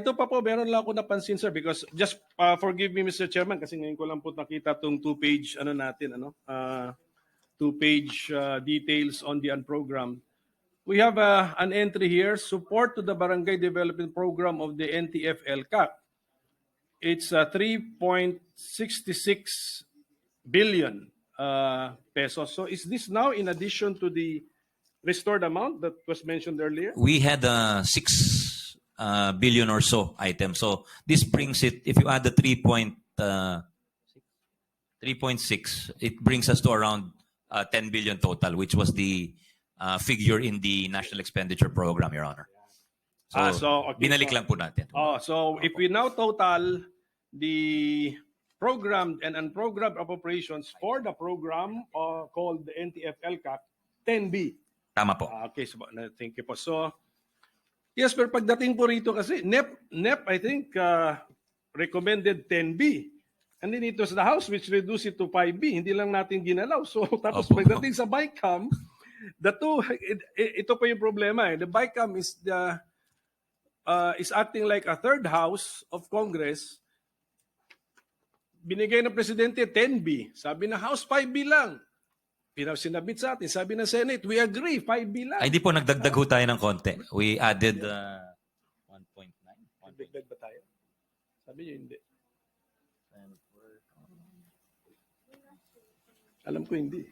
ito pa po, meron lang ako napansin, sir, because just forgive me, Mr. Chairman, kasi ngayon ko lang po nakita itong two-page two-page details on the unprogrammed. We have an entry here, support to the Barangay Development Program of the NTF-ELCAC. It's 3.66 billion pesos. So is this now in addition to the restored amount that was mentioned earlier? We had 6 billion or so items. So this brings it, if you add the 3.6, it brings us to around 10 billion total, which was the figure in the National Expenditure Program, Your Honor. So, okay, binalik lang po natin. So if we now total the programmed and unprogrammed appropriations for the program called the NTF-ELCAC, 10B. Tama po. Okay, so thank you po. So, yes, pero pagdating po rito kasi, NEP I think, recommended 10B. And then it was the House which reduced it to 5B. Hindi lang natin ginalaw. So, tapos pagdating sa BICAM, ito po yung problema. The BICAM is acting like a third house of Congress. Binigay ng Presidente 10B. Sabi na House 5B lang. Sinabit sa atin. Sabi ng Senate, we agree, 5B lang. Ay, di po, nagdagdag ho tayo ng konti. We added 1.9. Nagdagdag ba tayo? Sabi niyo, hindi. Alam ko hindi.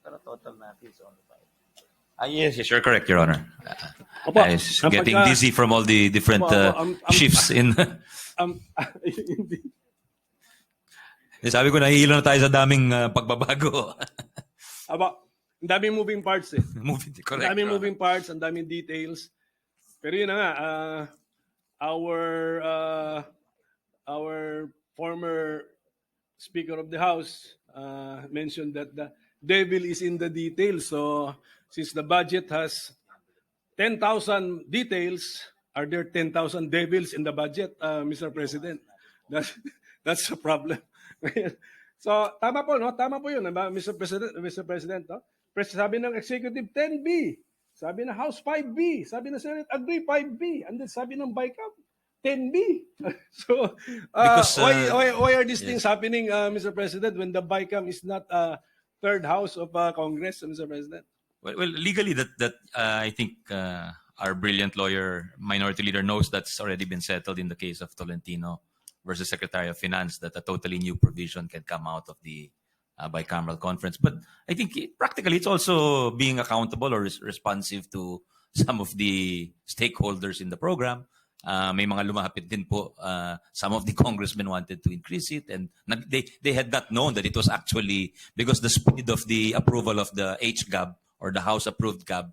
Pero total natin is only 5. Yes, you're correct, Your Honor. I was getting dizzy from all the different shifts in... Sabi ko, nahihilo na tayo sa daming pagbabago. Ang daming moving parts eh. Correct. Ang daming moving parts, ang daming details. Pero yun na nga, our former Speaker of the House mentioned that the devil is in the details. So, since the budget has 10,000 details, are there 10,000 devils in the budget, Mr. President? That's a problem. So, tama po, no? Tama po yun, Mr. President, no? Sabi ng Executive 10B, sabi ng House 5B, sabi ng Senate agree 5B, and then sabi ng BICAM 10B. So, why are these things happening, Mr. President, when the BICAM is not a third house of Congress, Mr. President? Well, legally, that I think our brilliant lawyer, minority leader, knows that's already been settled in the case of Tolentino versus Secretary of Finance, that a totally new provision can come out of the bicameral conference. But I think practically it's also being accountable or responsive to some of the stakeholders in the program. May mga lumapit din po. Some of the congressmen wanted to increase it, and they had not known that it was actually because the speed of the approval of the HGAB or the House-approved GAB,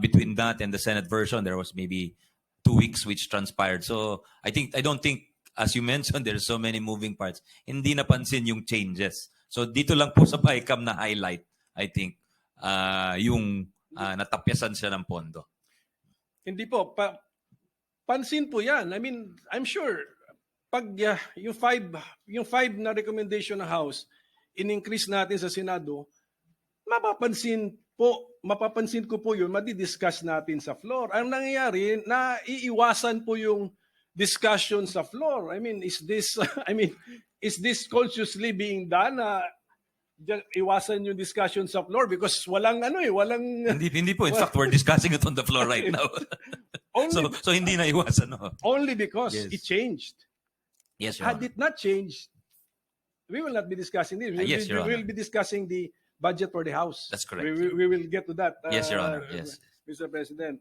between that and the Senate version, there was maybe 2 weeks which transpired. So I don't think, as you mentioned, there's so many moving parts. Hindi napansin yung changes. So dito lang po sa BICAM na highlight, I think, yung natapyasan siya ng pondo. Hindi po. Pansin po yan. I mean, I'm sure, pag yung five na recommendation ng House, in-increase natin sa Senado, mapapansin ko po yun, madi-discuss natin sa floor. Ang nangyayari, naiiwasan po yung discussion sa floor. I mean, is this consciously being done? Iwasan yung discussion sa floor because walang Hindi po. In fact, we're discussing it on the floor right now. So hindi na iwasan. No? Only because it changed. Yes, Your Had Honor. it not changed, we will not be discussing this. We will be discussing the budget for the House. That's correct. We will get to that. Yes, Your Honor. Yes. Mr. President.